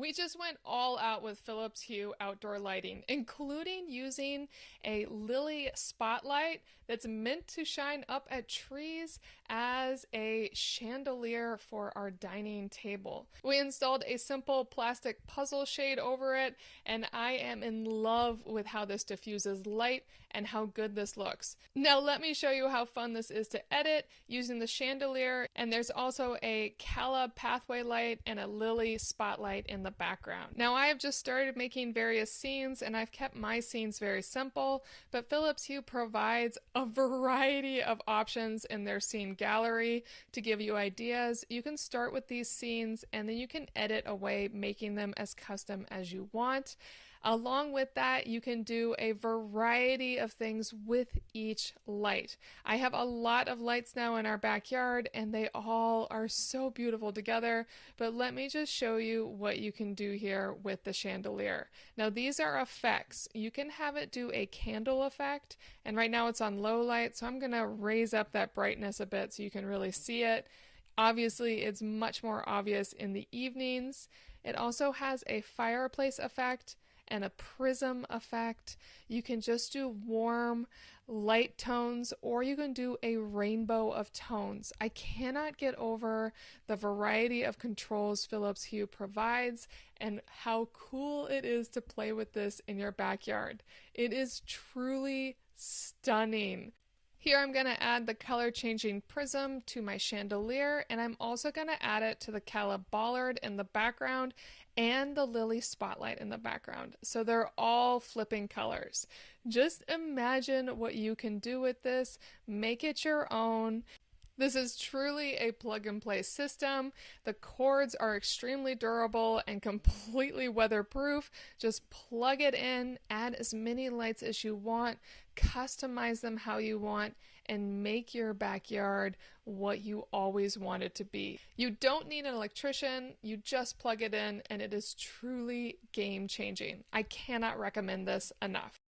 We just went all out with Philips Hue Outdoor Lighting, including using a lily spotlight that's meant to shine up at trees as a chandelier for our dining table. We installed a simple plastic puzzle shade over it, and I am in love with how this diffuses light and how good this looks. Now let me show you how fun this is to edit using the chandelier, and there's also a Cala pathway light and a lily spotlight in the background. Now I have just started making various scenes, and I've kept my scenes very simple, but Philips Hue provides a variety of options in their scene gallery to give you ideas. You can start with these scenes and then you can edit away, making them as custom as you want. Along with that, you can do a variety of things with each light. I have a lot of lights now in our backyard and they all are so beautiful together, but let me just show you what you can do here with the chandelier. Now these are effects. You can have it do a candle effect, and right now it's on low light, so I'm going to raise up that brightness a bit so you can really see it. Obviously, it's much more obvious in the evenings. It also has a fireplace effect and a prism effect. You can just do warm light tones, or you can do a rainbow of tones. I cannot get over the variety of controls Philips Hue provides and how cool it is to play with this in your backyard. It is truly stunning. Here I'm going to add the color changing prism to my chandelier, and I'm also going to add it to the Cala bollard in the background and the lily spotlight in the background. So they're all flipping colors. Just imagine what you can do with this. Make it your own. This is truly a plug-and-play system. The cords are extremely durable and completely weatherproof. Just plug it in, add as many lights as you want, customize them how you want, and make your backyard what you always want it to be. You don't need an electrician, you just plug it in, and it is truly game-changing. I cannot recommend this enough.